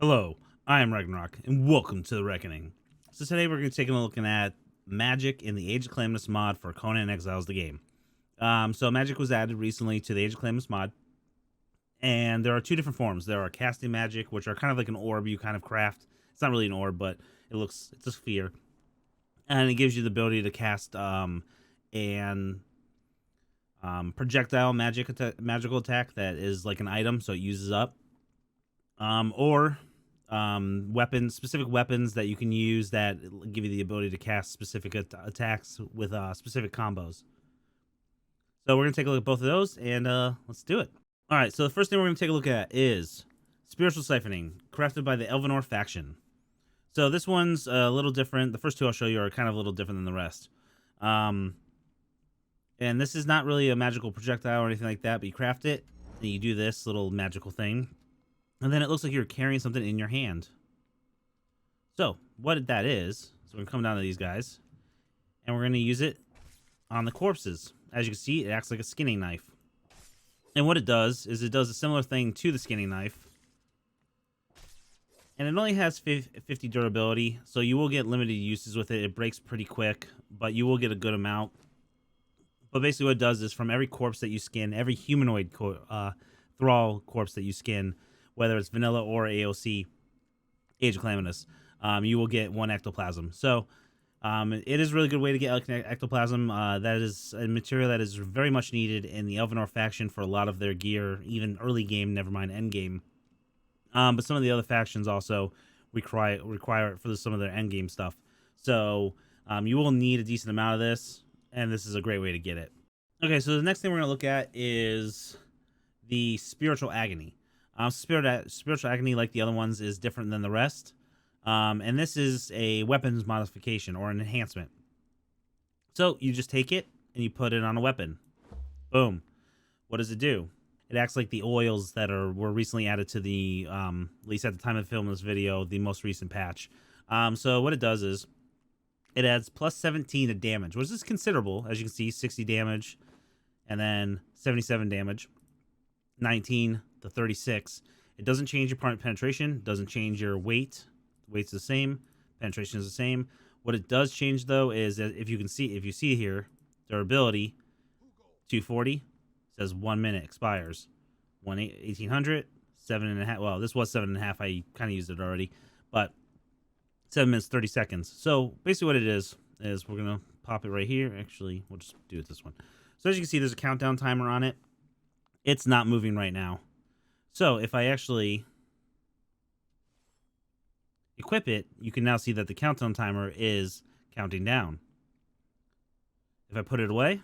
Hello, I am Ragnarok, and welcome to the Reckoning. So today we're going to take a look at magic in the Age of Calamitous mod for Conan Exiles the game. So magic was added recently to the Age of Calamitous mod, and there are two different forms. There are casting magic, which are kind of like an orb you kind of craft. It's not really an orb, but it's a sphere, and it gives you the ability to cast an projectile magical attack that is like an item, so it uses up. Or specific weapons that you can use that give you the ability to cast specific attacks with specific combos. So we're gonna take a look at both of those, and let's do it. All right. So the first thing we're gonna take a look at is Spiritual Siphoning, crafted by the Elvenor faction. So this one's a little different. The first two I'll show you are kind of a little different than the rest. And this is not really a magical projectile or anything like that, but you craft it and you do this little magical thing. And then it looks like you're carrying something in your hand. So what that is, so we're going to come down to these guys, and we're going to use it on the corpses. As you can see, it acts like a skinning knife. And what it does is it does a similar thing to the skinning knife. And it only has 50 durability, so you will get limited uses with it. It breaks pretty quick, but you will get a good amount. But basically what it does is from every corpse that you skin, every humanoid thrall corpse that you skin, whether it's vanilla or AOC, Age of Calamitous, you will get one ectoplasm. So it is a really good way to get ectoplasm. That is a material that is very much needed in the Elvenor faction for a lot of their gear, even early game, never mind end game. But some of the other factions also require it for some of their end game stuff. So you will need a decent amount of this, and this is a great way to get it. Okay, so the next thing we're going to look at is the Spiritual Agony. Spiritual Agony, like the other ones, is different than the rest. And this is a weapons modification or an enhancement. So you just take it and you put it on a weapon. Boom. What does it do? It acts like the oils that were recently added to the, at least at the time of filming this video, the most recent patch. So what it does is it adds plus 17 to damage, which is considerable. As you can see, 60 damage and then 77 damage. 19 to 36. It doesn't change your penetration, doesn't change your weight. Weight's the same, penetration is the same. What it does change though is that if you see here, durability 240 says 1 minute expires. 1800, 7.5. Well, this was 7.5. I kind of used it already, but 7 minutes 30 seconds. So basically what it is we're gonna pop it right here. Actually, we'll just do it this one. So as you can see, there's a countdown timer on it. It's not moving right now. So if I actually equip it, you can now see that the countdown timer is counting down. If I put it away,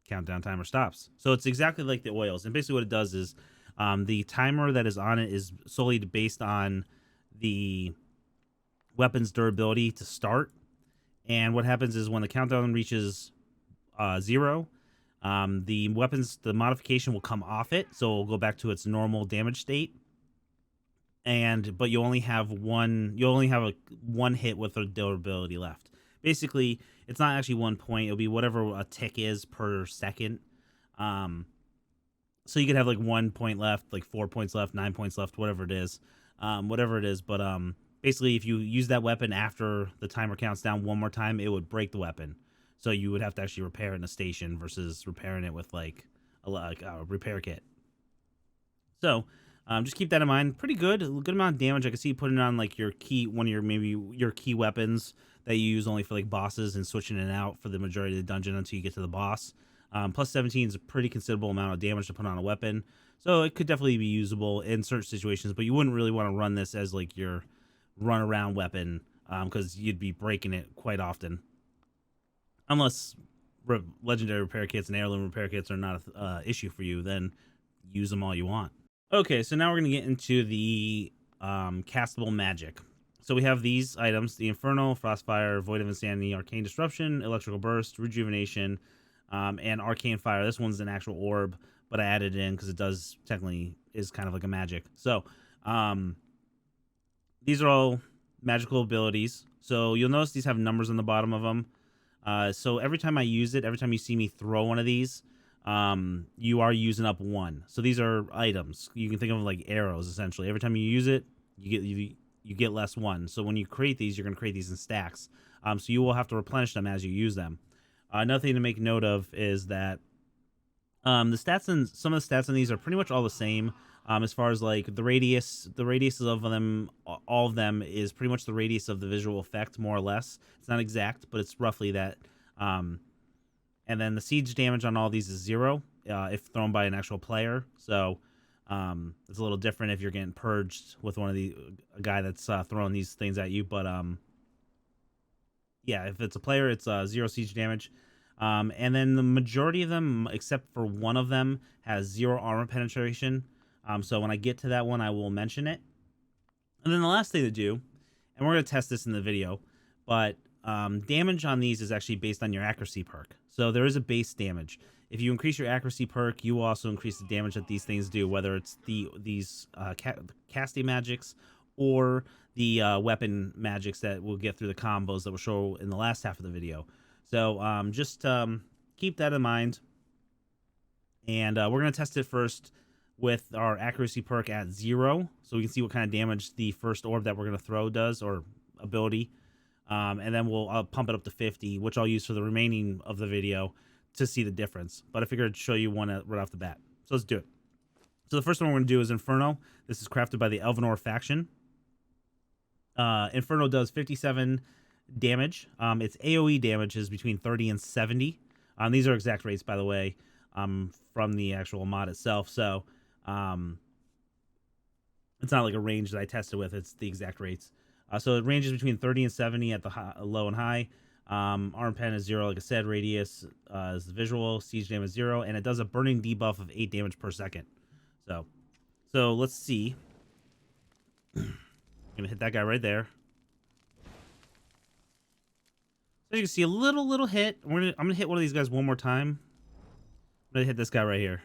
countdown timer stops. So it's exactly like the oils. And basically what it does is the timer that is on it is solely based on the weapon's durability to start. And what happens is when the countdown reaches 0, the modification will come off it, so it'll go back to its normal damage state. But you only have one hit with the durability left. Basically, it's not actually 1 point. It'll be whatever a tick is per second. So you could have like 1 point left, like 4 points left, 9 points left, whatever it is. But basically, if you use that weapon after the timer counts down one more time, it would break the weapon. So you would have to actually repair it in a station versus repairing it with like a repair kit. So just keep that in mind. Pretty good, a good amount of damage. I can see you putting it on like your key weapons that you use only for like bosses and switching it out for the majority of the dungeon until you get to the boss. Plus 17 is a pretty considerable amount of damage to put on a weapon. So it could definitely be usable in certain situations, but you wouldn't really want to run this as like your run around weapon because you'd be breaking it quite often. Unless legendary repair kits and heirloom repair kits are not an issue for you, then use them all you want. Okay, so now we're going to get into the castable magic. So we have these items: the Inferno, Frostfire, Void of Insanity, Arcane Disruption, Electrical Burst, Rejuvenation, and Arcane Fire. This one's an actual orb, but I added it in because it does technically is kind of like a magic. So these are all magical abilities. So you'll notice these have numbers on the bottom of them. So every time I use it, every time you see me throw one of these, you are using up one. So these are items. You can think of them like arrows, essentially. Every time you use it, you get less one. So when you create these, you're going to create these in stacks. So you will have to replenish them as you use them. Another thing to make note of is that the stats and some of the stats on these are pretty much all the same. As far as like the radiuses of them, all of them is pretty much the radius of the visual effect, more or less. It's not exact, but it's roughly that. And then the siege damage on all these is 0 if thrown by an actual player. So it's a little different if you're getting purged with a guy that's throwing these things at you. But yeah, if it's a player, it's 0 siege damage. And then the majority of them, except for one of them, has 0 armor penetration. So when I get to that one, I will mention it. And then the last thing to do, and we're going to test this in the video, but damage on these is actually based on your accuracy perk. So there is a base damage. If you increase your accuracy perk, you will also increase the damage that these things do, whether it's these casting magics or the weapon magics that we'll get through the combos that we'll show in the last half of the video. So just keep that in mind. And we're going to test it first with our accuracy perk at 0, so we can see what kind of damage the first orb that we're going to throw does, or ability. And then I'll pump it up to 50, which I'll use for the remaining of the video to see the difference. But I figured I'd show you one right off the bat. So let's do it. So the first one we're going to do is Inferno. This is crafted by the Elvenor faction. Inferno does 57 damage. Its AoE damage is between 30 and 70. These are exact rates, by the way, from the actual mod itself. So it's not like a range that I tested with. It's the exact rates. So it ranges between 30 and 70 at the low and high. Arm pen is 0, like I said. Radius is the visual. Siege damage is 0, and it does a burning debuff of 8 damage per second. So let's see. I'm gonna hit that guy right there. So you can see a little hit. I'm gonna hit one of these guys one more time. I'm gonna hit this guy right here.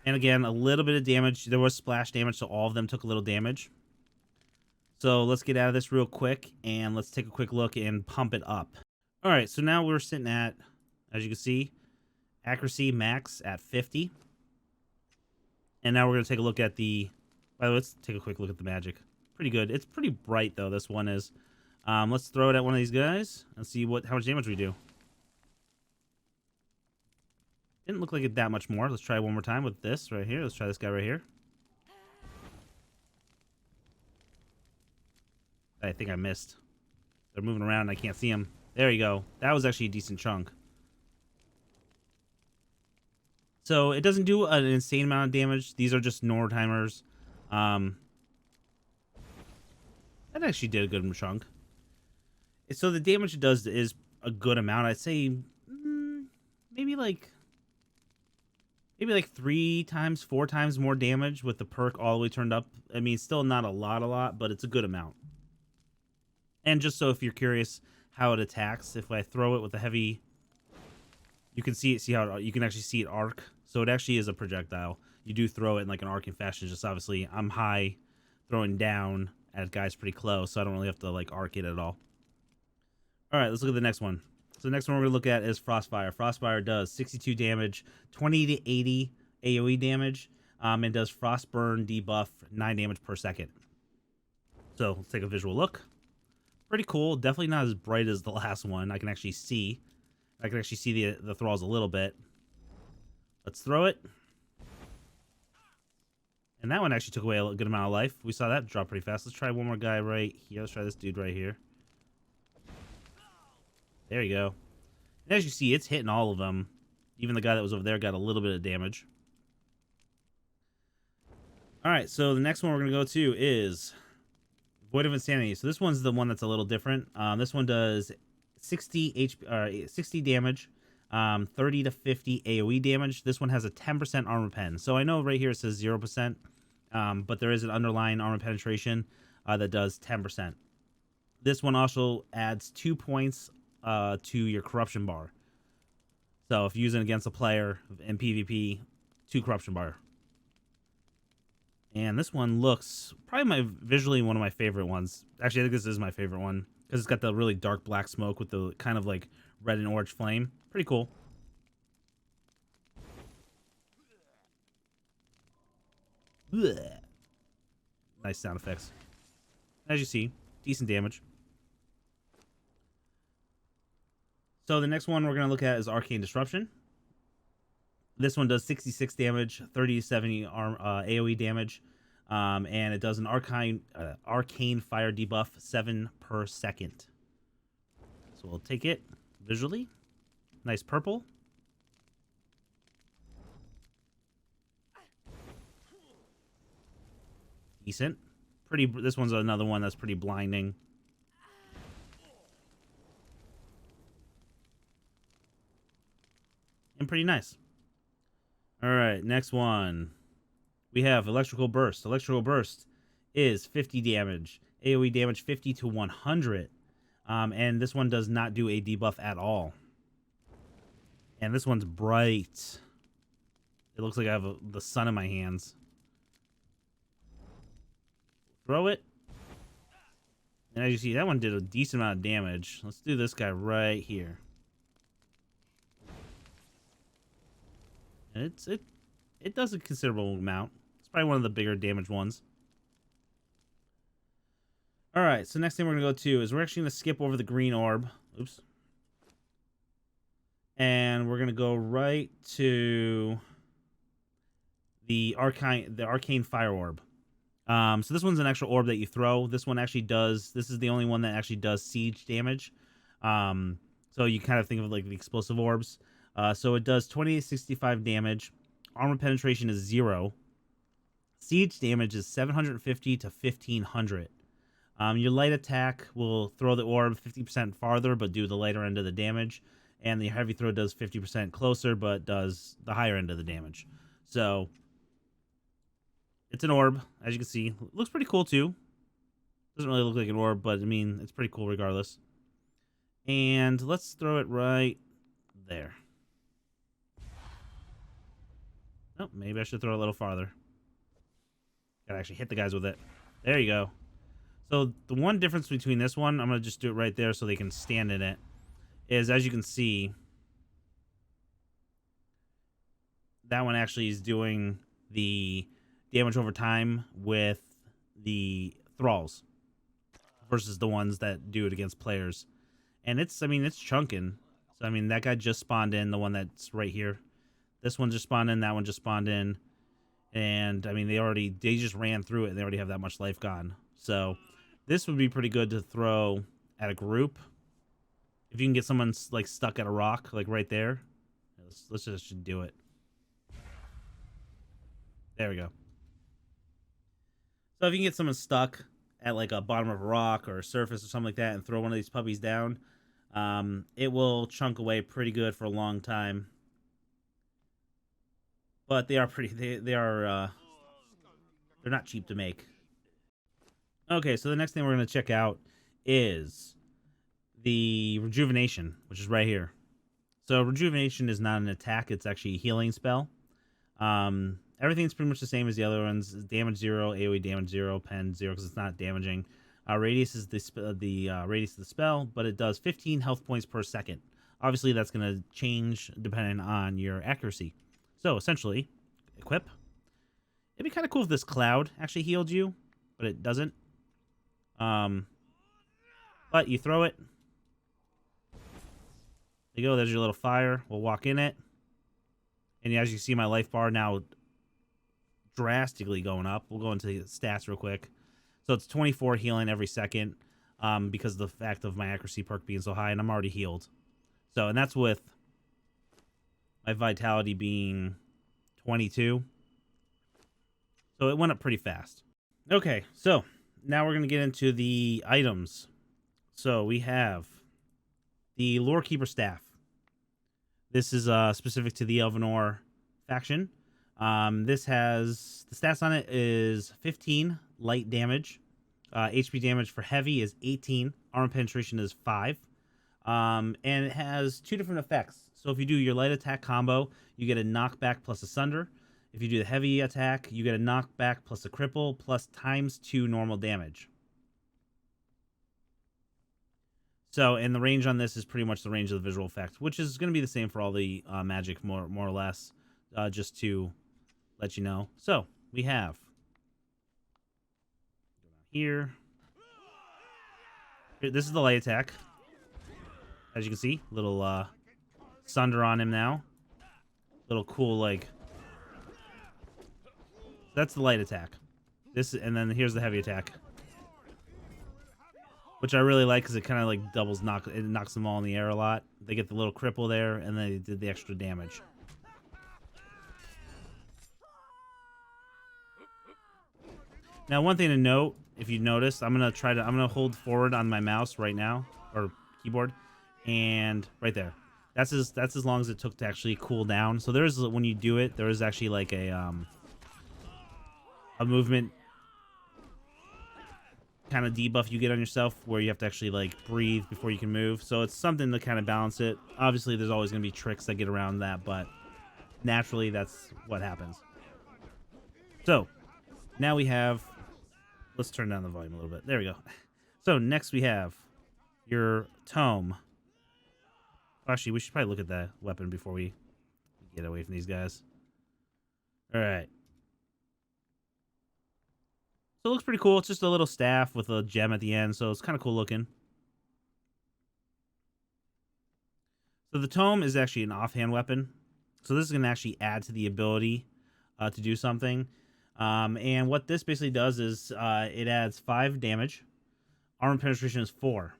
And again, a little bit of damage. There was splash damage, so all of them took a little damage. So let's get out of this real quick, and let's take a quick look and pump it up. All right, so now we're sitting at, as you can see, accuracy max at 50. And now we're going to take a look at the... By the way, let's take a quick look at the magic. Pretty good. It's pretty bright, though, this one is. Let's throw it at one of these guys and see how much damage we do. Didn't look like it that much more. Let's try one more time with this right here. Let's try this guy right here. I think I missed. They're moving around and I can't see them. There you go. That was actually a decent chunk. So it doesn't do an insane amount of damage. These are just Nordheimers. That actually did a good chunk. So the damage it does is a good amount. I'd say maybe like 3 times, 4 times more damage with the perk all the way turned up. I mean, still not a lot, but it's a good amount. And just so if you're curious how it attacks, if I throw it with a heavy, you can see how you can actually see it arc. So it actually is a projectile. You do throw it in like an arcing fashion. Just obviously I'm high, throwing down at guys pretty close, so I don't really have to like arc it at all. All right, let's look at the next one. So the next one we're gonna look at is Frostfire. Frostfire does 62 damage, 20 to 80 AoE damage, and does Frostburn debuff 9 damage per second. So let's take a visual look. Pretty cool. Definitely not as bright as the last one. I can actually see the thralls a little bit. Let's throw it. And that one actually took away a good amount of life. We saw that drop pretty fast. Let's try one more guy right here. Let's try this dude right here. There you go. And as you see, it's hitting all of them. Even the guy that was over there got a little bit of damage. All right, so the next one we're going to go to is Void of Insanity. So this one's the one that's a little different. This one does 60 damage, 30 to 50 AoE damage. This one has a 10% armor pen. So I know right here it says 0%, but there is an underlying armor penetration that does 10%. This one also adds 2 points to your corruption bar. So if you're using against a player in PvP, 2 corruption bar. And this one looks probably visually one of my favorite ones. Actually, I think this is my favorite one because it's got the really dark black smoke with the kind of like red and orange flame. Pretty cool. Blech. Nice sound effects. As you see, decent damage. So the next one we're going to look at is Arcane Disruption. This one does 66 damage, 30 to 70 AoE damage, and it does an Arcane Fire debuff 7 per second. So we'll take it visually. Nice purple. Decent. Pretty. This one's another one that's pretty blinding. And pretty nice. All right, next one. We have Electrical Burst. Electrical Burst is 50 damage. AoE damage 50 to 100. And this one does not do a debuff at all. And this one's bright. It looks like I have the sun in my hands. Throw it. And as you see, that one did a decent amount of damage. Let's do this guy right here. And it does a considerable amount. It's probably one of the bigger damage ones. All right, so next thing we're going to go to is we're actually going to skip over the green orb. Oops. And we're going to go right to the Arcane Fire orb. So this one's an extra orb that you throw. This one actually does, this is the only one that actually does siege damage. So you kind of think of it like the explosive orbs. So it does 20 to 65 damage. Armor penetration is 0. Siege damage is 750 to 1500. Your light attack will throw the orb 50% farther, but do the lighter end of the damage. And the heavy throw does 50% closer, but does the higher end of the damage. So it's an orb, as you can see. It looks pretty cool, too. Doesn't really look like an orb, but, I mean, it's pretty cool regardless. And let's throw it right there. Oh, maybe I should throw it a little farther. Gotta actually hit the guys with it. There you go. So the one difference between this one, I'm going to just do it right there so they can stand in it, is as you can see, that one actually is doing the damage over time with the thralls versus the ones that do it against players. And it's, I mean, it's chunking. So, I mean, that guy just spawned in, the one that's right here. This one just spawned in, that one just spawned in. And, I mean, they just ran through it and they already have that much life gone. So, this would be pretty good to throw at a group. If you can get someone, like, stuck at a rock, like, right there. Let's just do it. There we go. So, if you can get someone stuck at, like, a bottom of a rock or a surface or something like that and throw one of these puppies down, it will chunk away pretty good for a long time. But they are pretty, they're not cheap to make. Okay, so the next thing we're going to check out is the Rejuvenation, which is right here. So Rejuvenation is not an attack, it's actually a healing spell. Everything's pretty much the same as the other ones. Damage 0, AoE damage 0, pen 0 because it's not damaging. Radius is the radius of the spell, but it does 15 health points per second. Obviously, that's going to change depending on your accuracy. So, essentially, equip. It'd be kind of cool if this cloud actually healed you, but it doesn't. But you throw it. There you go. There's your little fire. We'll walk in it. And as you see, my life bar now drastically going up. We'll go into the stats real quick. So it's 24 healing every second because of the fact of my accuracy perk being so high, and I'm already healed. So, and that's with my vitality being 22. So it went up pretty fast. Okay, so now we're going to get into the items. So we have the Lorekeeper Staff. This is specific to the Elvenor faction. This has, the stats on it is 15 light damage. HP damage for heavy is 18. Armor penetration is 5. And it has 2 different effects. So if you do your light attack combo, you get a knockback plus a sunder. If you do the heavy attack, you get a knockback plus a cripple plus ×2 normal damage. So, and the range on this is pretty much the range of the visual effect, which is going to be the same for all the magic, more or less, just to let you know. So, we have here. This is the light attack. As you can see, little sunder on him now. Little cool, like... That's the light attack. And then here's the heavy attack. Which I really like because it kind of like it knocks them all in the air a lot. They get the little cripple there, and they did the extra damage. Now, one thing to note, if you notice, I'm gonna hold forward on my mouse right now, or keyboard, and right there. That's as long as it took to actually cool down. So there's, when you do it, there is actually like a movement kind of debuff you get on yourself where you have to actually like breathe before you can move. So it's something to kind of balance it. Obviously, there's always going to be tricks that get around that, but naturally, that's what happens. So now we have, let's turn down the volume a little bit. There we go. So next we have your Tome. Actually, we should probably look at that weapon before we get away from these guys. All right. So it looks pretty cool. It's just a little staff with a gem at the end, so it's kind of cool looking. So the Tome is actually an offhand weapon. So this is going to actually add to the ability to do something. And what this basically does is it adds 5 damage. Armor penetration is 4.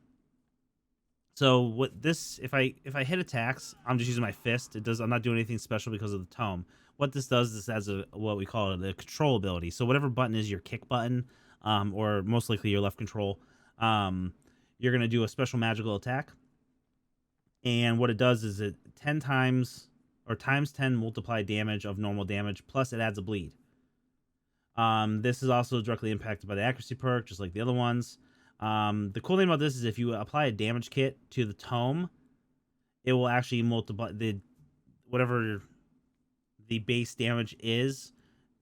So what this, if I hit attacks, I'm just using my fist. I'm not doing anything special because of the Tome. What this does is adds what we call the control ability. So whatever button is your kick button, or most likely your left control, you're gonna do a special magical attack. And what it does is it 10 times or times 10 multiplied damage of normal damage, plus it adds a bleed. This is also directly impacted by the accuracy perk, just like the other ones. The cool thing about this is if you apply a damage kit to the Tome, it will actually multiply whatever the base damage is,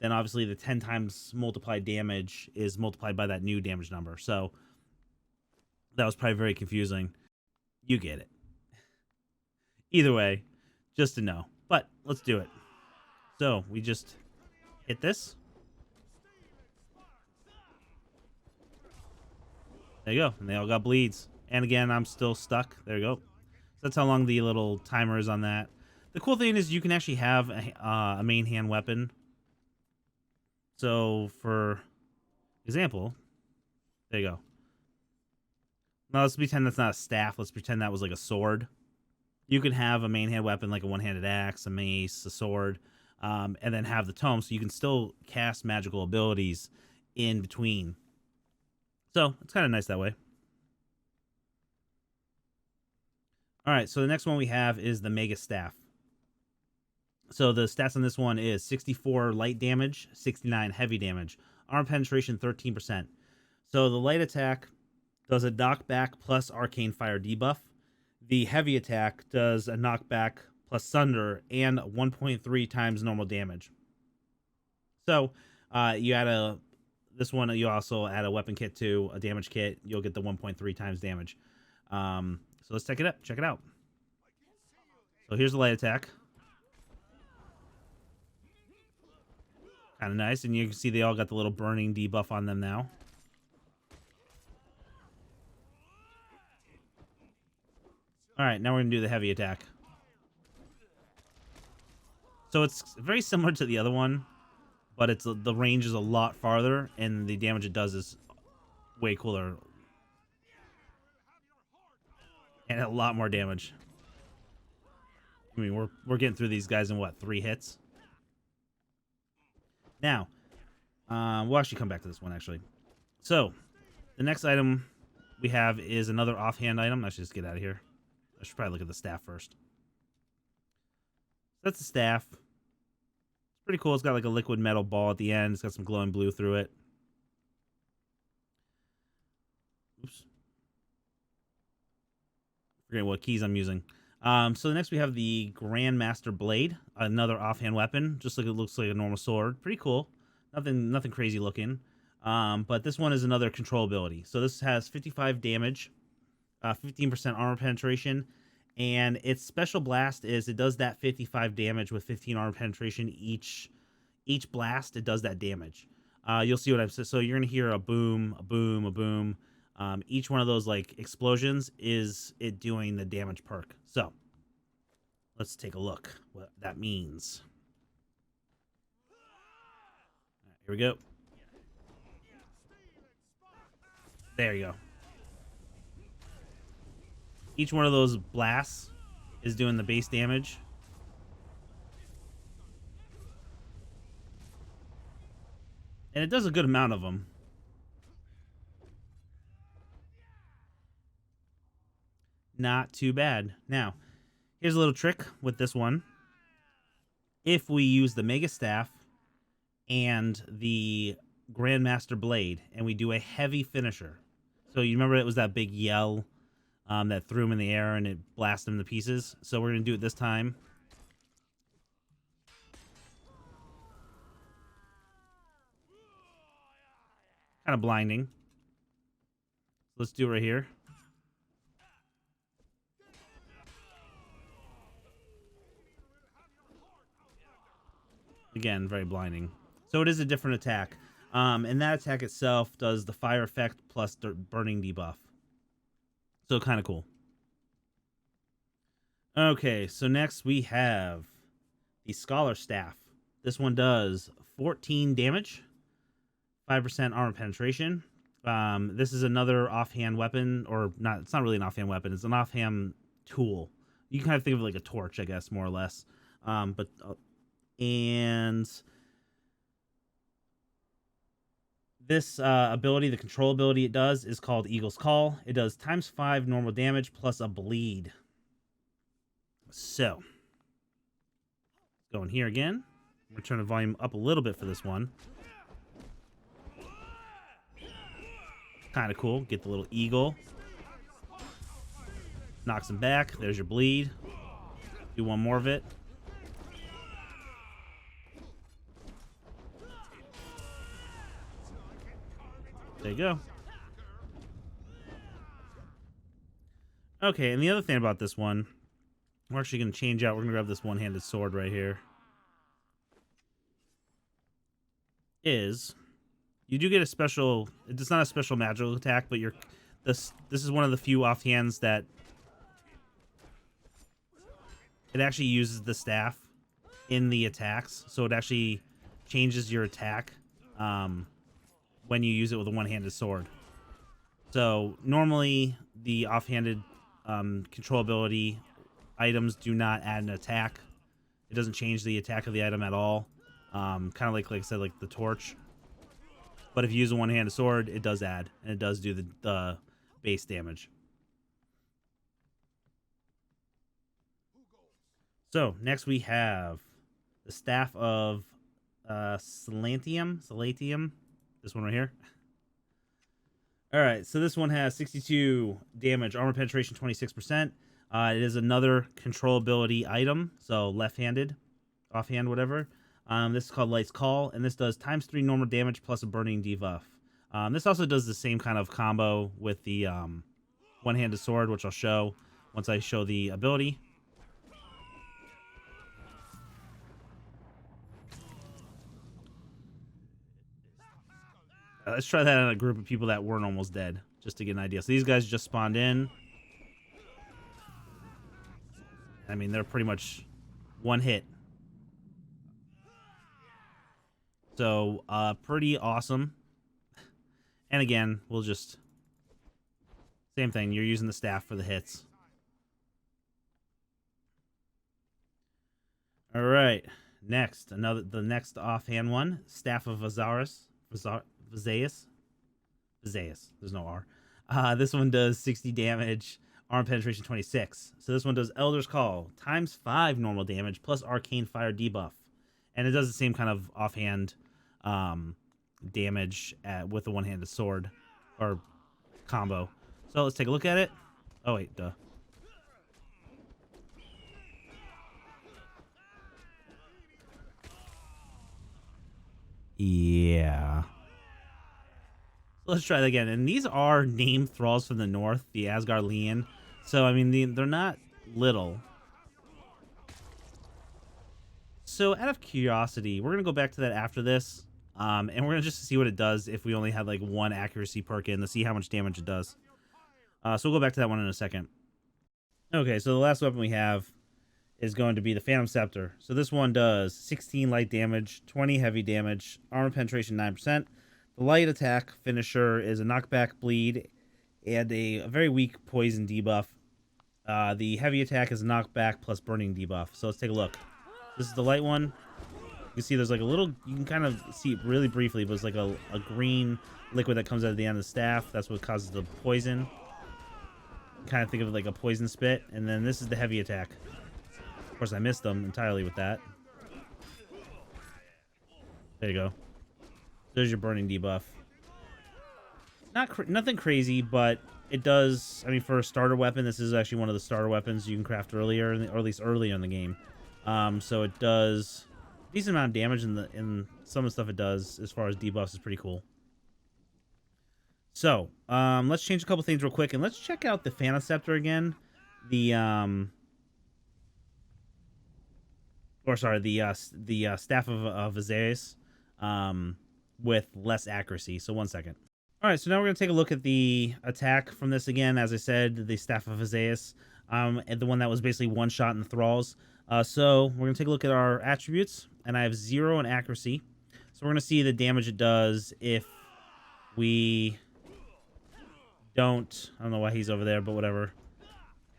then obviously the 10 times multiplied damage is multiplied by that new damage number. So that was probably very confusing. You get it. Either way, just to know. But let's do it. So we just hit this. There you go. And they all got bleeds. And again, I'm still stuck. There you go. So that's how long the little timer is on that. The cool thing is you can actually have a main hand weapon. So for example, there you go. Now let's pretend that's not a staff. Let's pretend that was like a sword. You can have a main hand weapon like a one-handed axe, a mace, a sword, and then have the Tome, so you can still cast magical abilities in between. So it's kind of nice that way. All right, so the next one we have is the Magus Staff. So the stats on this one is 64 light damage, 69 heavy damage, armor penetration 13%. So the light attack does a knockback plus Arcane Fire debuff. The heavy attack does a knockback plus Sunder and 1.3 times normal damage. So you add this one, you also add a weapon kit to a damage kit. You'll get the 1.3 times damage. So let's check it out. So here's the light attack. Kind of nice, and you can see they all got the little burning debuff on them now. All right, now we're gonna do the heavy attack. So it's very similar to the other one, but the range is a lot farther, and the damage it does is way cooler, and a lot more damage. I mean, we're getting through these guys in what, 3 hits? Now, we'll actually come back to this one, actually. So, the next item we have is another offhand item. I should just get out of here. I should probably look at the staff first. That's the staff. It's pretty cool. It's got like a liquid metal ball at the end. It's got some glowing blue through it. Oops. Forgetting what keys I'm using. So next we have the Grandmaster Blade, another offhand weapon. Just like it looks like a normal sword. Pretty cool. Nothing crazy looking. But this one is another control ability. So this has 55 damage, 15% armor penetration, and its special blast is it does that 55 damage with 15 armor penetration each blast. It does that damage. you'll see what I'm saying. So you're gonna hear a boom, a boom, a boom. Each one of those like explosions is it doing the damage perk. So let's take a look what that means. Right, here we go. There you go. Each one of those blasts is doing the base damage. And it does a good amount of them. Not too bad. Now, here's a little trick with this one. If we use the Magus Staff and the Grandmaster Blade, and we do a heavy finisher. So you remember it was that big yell that threw him in the air and it blasted him to pieces. So we're going to do it this time. Kind of blinding. Let's do it right here. Again, very blinding. So it is a different attack. And that attack itself does the fire effect plus the burning debuff. So kind of cool. Okay, so next we have the Scholar Staff. This one does 14 damage, 5% armor penetration. This is another offhand weapon, or not. It's not really an offhand weapon. It's an offhand tool. You can kind of think of it like a torch, I guess, more or less. And this ability, the control ability it does, is called Eagle's Call. It does ×5 normal damage plus a bleed. So, go in here again. We're turning the volume up a little bit for this one. Kind of cool. Get the little eagle. Knocks him back. There's your bleed. Do one more of it. There you go. Okay, and the other thing about this one, we're actually going to change out. We're going to grab this one-handed sword right here. Is you do get a special. It's not a special magical attack, but this is one of the few offhands that it actually uses the staff in the attacks, so it actually changes your attack when you use it with a one-handed sword. So normally the offhanded control ability items do not add an attack. It doesn't change the attack of the item at all. Kind of like I said, like the torch. But if you use a one-handed sword, it does add, and it does do the base damage. So next we have the Staff of Solatium. This one right here. All right, so this one has 62 damage, armor penetration 26%. It is another control ability item, so left-handed, offhand, whatever. This is called Light's Call, and this does ×3 normal damage plus a burning debuff. This also does the same kind of combo with the one-handed sword, which I'll show once I show the ability. Let's try that on a group of people that weren't almost dead, just to get an idea. So these guys just spawned in. I mean, they're pretty much one hit. So, pretty awesome. And again, we'll just... Same thing, you're using the staff for the hits. Alright, next. The next offhand one. Staff of Vazayus. Vazayus. There's no R. This one does 60 damage, arm penetration 26. So this one does Elder's Call, ×5 normal damage, plus Arcane Fire debuff. And it does the same kind of offhand damage with the one-handed sword, or combo. So let's take a look at it. Oh, wait, duh. Yeah. Let's try that again. And these are named thralls from the north, the Asgardian. So, I mean, they're not little. So, out of curiosity, we're going to go back to that after this. And we're gonna just see what it does if we only had like one accuracy perk in to see how much damage it does. So we'll go back to that one in a second. Okay, so the last weapon we have is going to be the Phantom Scepter. So this one does 16 light damage, 20 heavy damage, armor penetration 9%. The light attack finisher is a knockback bleed and a very weak poison debuff. The heavy attack is a knockback plus burning debuff. So let's take a look. This is the light one. You can see there's like a little, you can kind of see it really briefly, but it's like a green liquid that comes out of the end of the staff. That's what causes the poison. Kind of think of it like a poison spit. And then this is the heavy attack. Of course, I missed them entirely with that. There you go. There's your burning debuff. Nothing crazy, but it does. I mean, for a starter weapon, this is actually one of the starter weapons you can craft earlier, or at least earlier in the game. So it does a decent amount of damage, in some of the stuff it does as far as debuffs is pretty cool. So let's change a couple things real quick, and let's check out the Phantom Scepter again. The Staff of Vazayus, with less accuracy. So 1 second. All right, so now we're going to take a look at the attack from this again. As I said, the Staff of Vazayus, and the one that was basically one shot in the thralls. So we're going to take a look at our attributes, and I have 0 in accuracy. So we're going to see the damage it does if we don't, I don't know why he's over there, but whatever,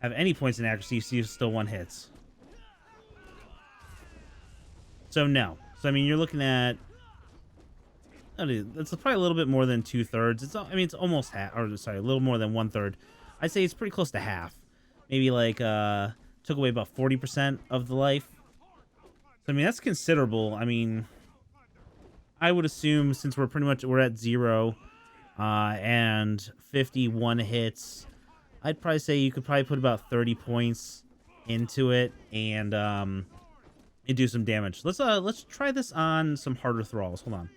have any points in accuracy, so you still one hits. So no. So I mean, you're looking at, it's probably a little bit more than 2/3. It's almost half, or sorry, a little more than 1/3. I'd say it's pretty close to half. Maybe like took away about 40% of the life. So, I mean, that's considerable. I mean, I would assume since we're at 0 and 51 hits, I'd probably say you could probably put about 30 points into it and do some damage. Let's try this on some harder thralls. Hold on.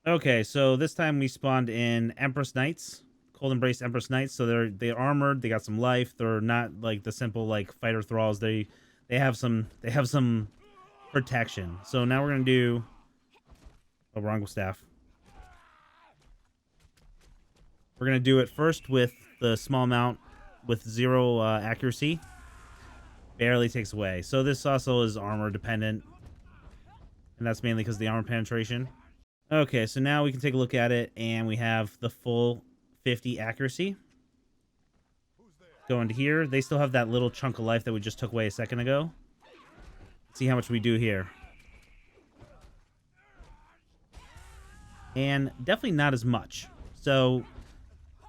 Okay, so this time we spawned in Empress Knights, Cold Embrace Empress Knights. So they're armored, they got some life. They're not like the simple like fighter thralls. They have some protection. So now we're gonna do a Magus Staff. We're gonna do it first with the small amount with 0 accuracy. Barely takes away. So this also is armor dependent, and that's mainly because of the armor penetration. Okay, so now we can take a look at it, and we have the full 50 accuracy. Go into here. They still have that little chunk of life that we just took away a second ago. Let's see how much we do here. And definitely not as much. So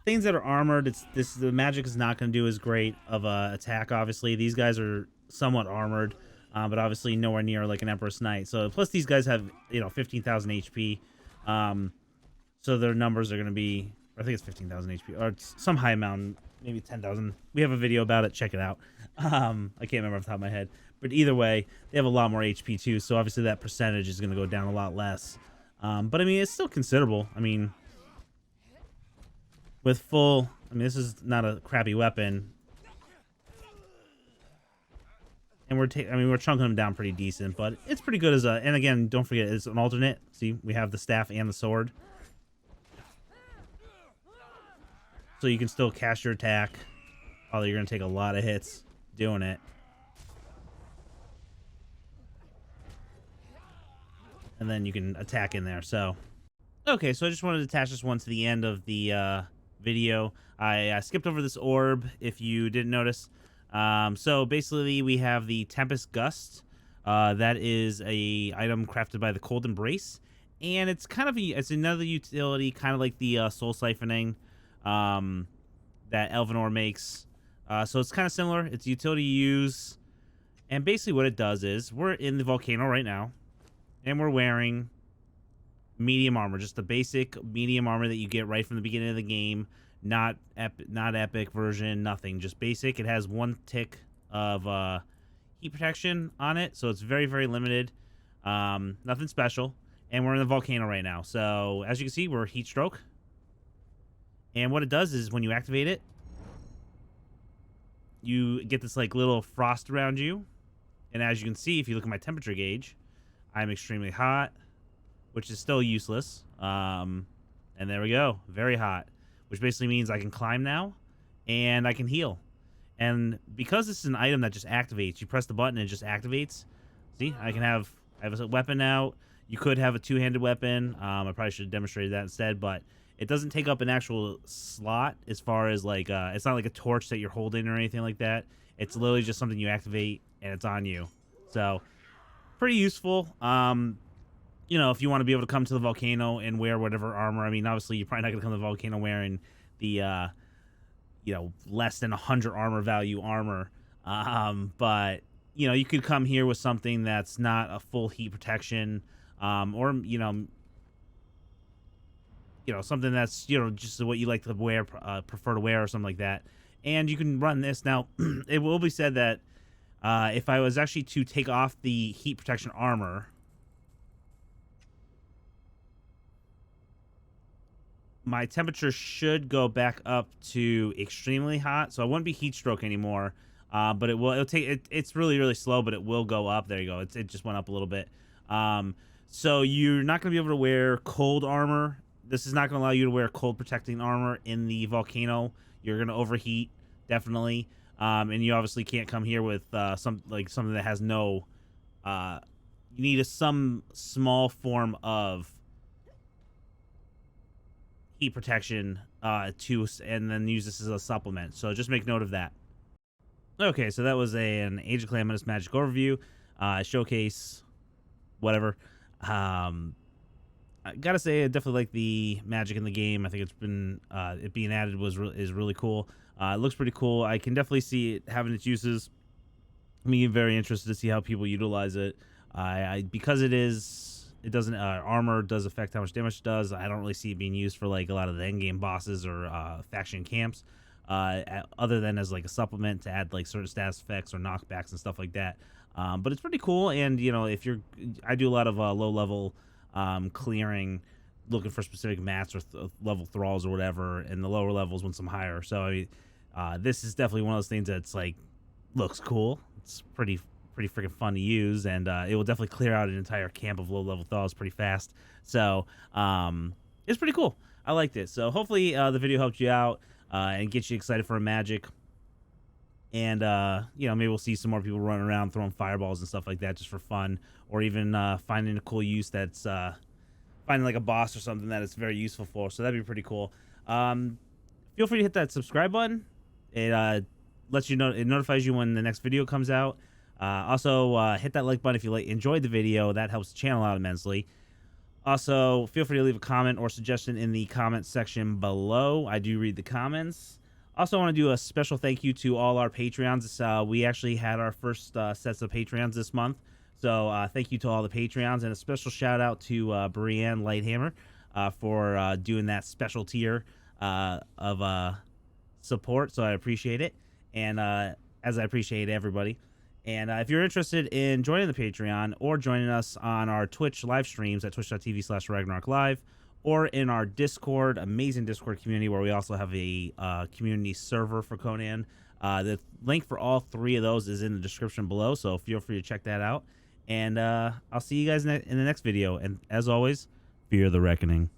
things that are armored, the magic is not going to do as great of a attack. Obviously, these guys are somewhat armored, but obviously nowhere near like an Empress Knight. So plus these guys have 15,000 HP. So their numbers are going to be, I think it's 15,000 HP, or it's some high amount, maybe 10,000. We have a video about it. Check it out. I can't remember off the top of my head, but either way, they have a lot more HP too. So obviously that percentage is going to go down a lot less. But I mean, it's still considerable. I mean, with full, this is not a crappy weapon, and we're chunking them down pretty decent, but it's pretty good as a. And again, don't forget, it's an alternate. See, we have the staff and the sword, so you can still cast your attack, although you're gonna take a lot of hits doing it. And then you can attack in there. So, okay, so I just wanted to attach this one to the end of the video. I skipped over this orb if you didn't notice. So basically we have the Tempest Gust. That is a item crafted by the Cold Embrace, and it's kind of it's another utility, kind of like the Soul Siphoning that Elvenor makes. So it's kind of similar. It's a utility you use, and basically what it does is we're in the volcano right now, and we're wearing medium armor, just the basic medium armor that you get right from the beginning of the game. Not epic version, nothing, just basic. It has 1 tick of heat protection on it, so it's very, very limited. Nothing special. And we're in the volcano right now, so as you can see, we're heat stroke. And what it does is when you activate it, you get this like little frost around you. And as you can see, if you look at my temperature gauge, I'm extremely hot. which is still useless. And there we go, very hot, which basically means I can climb now, and I can heal. And because this is an item that just activates, you press the button and it just activates. See, I have a weapon now. You could have a two-handed weapon. I probably should have demonstrated that instead, but it doesn't take up an actual slot as far as like, it's not like a torch that you're holding or anything like that. It's literally just something you activate and it's on you. So pretty useful. You know, if you want to be able to come to the volcano and wear whatever armor. I mean, obviously you're probably not going to come to the volcano wearing the, you know, less than 100 armor value armor. But you know, you could come here with something that's not a full heat protection, or you know, something that's, you know, just what you like to wear, prefer to wear or something like that. And you can run this. Now, it will be said that if I was actually to take off the heat protection armor, my temperature should go back up to extremely hot, so I wouldn't be heat stroke anymore. But it'll take it's really slow, but it will go up. There you go. It just went up a little bit. So you're not going to be able to wear cold armor. This is not going to allow you to wear cold protecting armor in the volcano. You're going to overheat, definitely. And you obviously can't come here with something that has no. You need some small form of heat protection and then use this as a supplement. So just make note of that. Okay, so that was an Age of Calamitous magic overview, showcase, whatever. I gotta say, I definitely like the magic in the game. I think it's been it being added is really cool. It looks pretty cool. I can definitely see it having its uses. I'm very interested to see how people utilize it. Because it doesn't armor does affect how much damage it does. I don't really see it being used for like a lot of the end game bosses or faction camps. Other than as like a supplement to add like certain status effects or knockbacks and stuff like that. But it's pretty cool. And you know, I do a lot of low level clearing, looking for specific mats or level thralls or whatever, and the lower levels when some higher. So I mean, this is definitely one of those things that's like looks cool. It's pretty freaking fun to use, and it will definitely clear out an entire camp of low level thralls pretty fast. So it's pretty cool. I liked it. So hopefully the video helped you out. And get you excited for a magic. And, you know, maybe we'll see some more people running around throwing fireballs and stuff like that just for fun. Or even finding a cool use that's finding like a boss or something that it's very useful for. So that'd be pretty cool. Feel free to hit that subscribe button. It lets you know, it notifies you when the next video comes out. Also, hit that like button if you enjoyed the video. That helps the channel out immensely. Also, feel free to leave a comment or suggestion in the comment section below. I do read the comments. Also, I want to do a special thank you to all our Patreons. We actually had our first sets of Patreons this month. So thank you to all the Patreons. And a special shout out to Brienne Lighthammer for doing that special tier of support. So I appreciate it. And as I appreciate everybody. And if you're interested in joining the Patreon or joining us on our Twitch live streams at twitch.tv/RagnarrockLive or in our Discord, amazing Discord community where we also have a community server for Conan, the link for all three of those is in the description below, so feel free to check that out. And I'll see you guys in the next video. And as always, fear the reckoning.